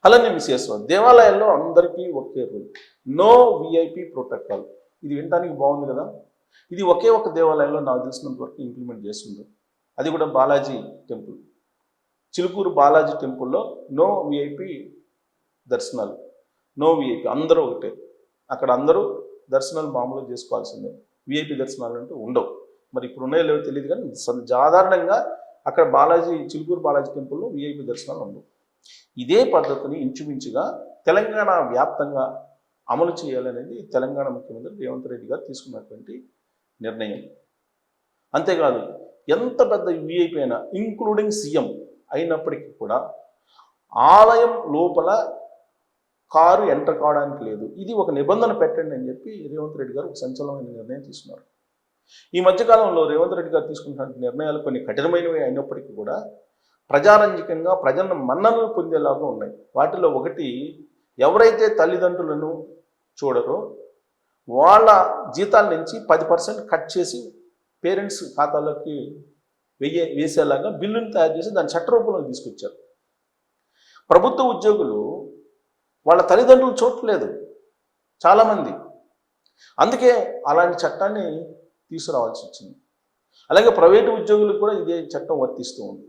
అలానే మిస్ చేస్తున్నాం. దేవాలయాల్లో అందరికీ ఒకే రూల్, నో విఐపి ప్రోటోకాల్. ఇది వినడానికి బాగుంది కదా. ఇది ఒకే ఒక దేవాలయంలో నాకు తెలిసినంత వరకు ఇంప్లిమెంట్ చేస్తుంది. అది కూడా బాలాజీ టెంపుల్, చిలుకూరు బాలాజీ టెంపుల్లో నో విఐపి దర్శనాలు, నో విఐపి, అందరూ ఒకటే. అక్కడ అందరూ దర్శనాలు మామూలుగా చేసుకోవాల్సిందే, విఐపి దర్శనాలు అంటూ ఉండవు. మరి ఇప్పుడు ఉన్నాయో లేవో తెలియదు, కానీ సాధారణంగా అక్కడ చిలుకూరు బాలాజీ టెంపుల్లో విఐపి దర్శనాలు ఉండవు. ఇదే పద్ధతిని ఇంచుమించుగా తెలంగాణ వ్యాప్తంగా అమలు చేయాలనేది తెలంగాణ ముఖ్యమంత్రి రేవంత్ రెడ్డి గారు తీసుకున్నటువంటి నిర్ణయం. అంతేకాదు, ఎంత పెద్ద విఐపి అయినా, ఇంక్లూడింగ్ సీఎం అయినప్పటికీ కూడా ఆలయం లోపల కారు ఎంటర్ కావడానికి లేదు. ఇది ఒక నిబంధన పెట్టండి అని చెప్పి రేవంత్ రెడ్డి గారు ఒక సంచలనమైన నిర్ణయం తీసుకున్నారు. ఈ మధ్యకాలంలో రేవంత్ రెడ్డి గారు తీసుకున్న నిర్ణయాలు కొన్ని కఠినమైనవి అయినప్పటికీ కూడా ప్రజారంజకంగా ప్రజలను మన్ననలు పొందేలాగా ఉన్నాయి. వాటిలో ఒకటి, ఎవరైతే తల్లిదండ్రులను చూడరో వాళ్ళ జీతాల నుంచి 10% కట్ చేసి పేరెంట్స్ ఖాతాలోకి వేసేలాగా బిల్లును తయారు చేసి దాని చట్టరూపంలో తీసుకొచ్చారు. ప్రభుత్వ ఉద్యోగులు వాళ్ళ తల్లిదండ్రులు చూడలేదు చాలామంది, అందుకే అలాంటి చట్టాన్ని తీసుకురావాల్సి వచ్చింది. అలాగే ప్రైవేటు ఉద్యోగులకు కూడా ఇదే చట్టం వర్తిస్తూ ఉంది.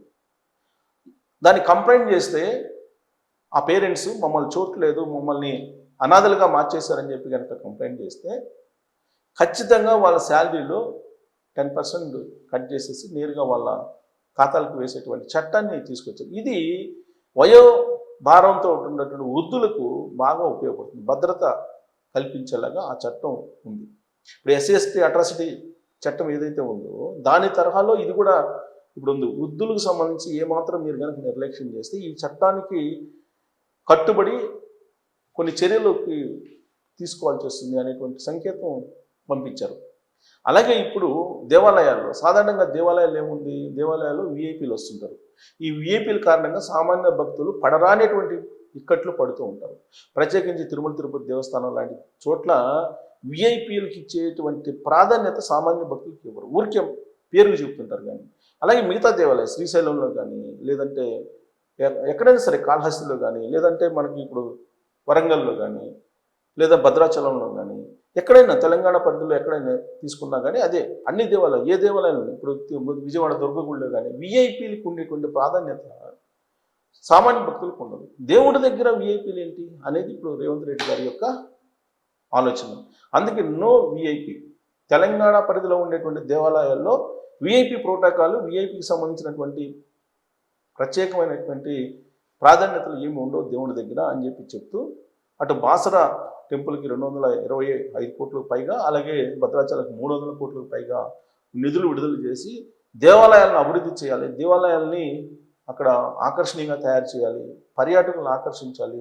దాన్ని కంప్లైంట్ చేస్తే ఆ పేరెంట్స్ మమ్మల్ని చూడలేదు, మమ్మల్ని అనాథలుగా మార్చేశారని చెప్పి కనుక కంప్లైంట్ చేస్తే ఖచ్చితంగా వాళ్ళ శాలరీలో 10% కట్ చేసేసి నేరుగా వాళ్ళ ఖాతాలకు వేసేటువంటి చట్టాన్ని తీసుకొచ్చారు. ఇది వయో భారంతో ఉన్నటువంటి వృద్ధులకు బాగా ఉపయోగపడుతుంది, భద్రత కల్పించేలాగా ఆ చట్టం ఉంది. ఇప్పుడు SC/ST అట్రాసిటీ చట్టం ఏదైతే ఉందో దాని తరహాలో ఇది కూడా ఇప్పుడు ఉంది. వృద్ధులకు సంబంధించి ఏమాత్రం మీరు కనుక నిర్లక్ష్యం చేస్తే ఈ చట్టానికి కట్టుబడి కొన్ని చర్యలోకి తీసుకోవాల్సి వస్తుంది అనేటువంటి సంకేతం పంపించారు. అలాగే ఇప్పుడు దేవాలయాల్లో, సాధారణంగా దేవాలయాలు ఏముంది, దేవాలయాల్లో విఐపీలు వస్తుంటారు. ఈ విఐపీల కారణంగా సామాన్య భక్తులు పడరానేటువంటి ఇక్కట్లు పడుతూ ఉంటారు. ప్రత్యేకించి తిరుమల తిరుపతి దేవస్థానం లాంటి చోట్ల విఐపీలకు ఇచ్చేటువంటి ప్రాధాన్యత సామాన్య భక్తులకు ఇవ్వరు, ఊరికే పేరుకు చెప్తుంటారు. కానీ అలాగే మిగతా దేవాలయాలు, శ్రీశైలంలో కానీ, లేదంటే ఎక్కడైనా సరే కాళహస్తిలో కానీ, లేదంటే మనకి ఇప్పుడు వరంగల్లో కానీ, లేదా భద్రాచలంలో కానీ, ఎక్కడైనా తెలంగాణ పరిధిలో ఎక్కడైనా తీసుకున్నా కానీ అదే అన్ని దేవాలయాలు, ఏ దేవాలయాలు ఇప్పుడు విజయవాడ దుర్గగుడిలో కానీ విఐపీలకు ఉండేటువంటి ప్రాధాన్యత సామాన్య భక్తులకు ఉండదు. దేవుడి దగ్గర విఐపీలు ఏంటి అనేది ఇప్పుడు రేవంత్ రెడ్డి గారి యొక్క ఆలోచన. అందుకే నో విఐపి. తెలంగాణ పరిధిలో ఉండేటువంటి దేవాలయాల్లో విఐపి ప్రోటోకాల్, విఐపికి సంబంధించినటువంటి ప్రత్యేకమైనటువంటి ప్రాధాన్యతలు ఏమి ఉండవు దేవుడి దగ్గర అని చెప్పి చెప్తూ, అటు బాసర టెంపుల్కి 225 కోట్లకు పైగా, అలాగే భద్రాచలంకి 300 కోట్లకు పైగా నిధులు విడుదల చేసి దేవాలయాలను అభివృద్ధి చేయాలి, దేవాలయాల్ని అక్కడ ఆకర్షణీయంగా తయారు చేయాలి, పర్యాటకులను ఆకర్షించాలి,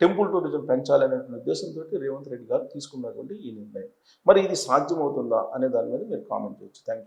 టెంపుల్ టూరిజం పెంచాలి అనేటువంటి ఉద్దేశంతో రేవంత్ రెడ్డి గారు తీసుకున్నటువంటి ఈ నిర్ణయం. మరి ఇది సాధ్యమవుతుందా అనే దాని మీద మీరు కామెంట్ చేయొచ్చు. Thank you.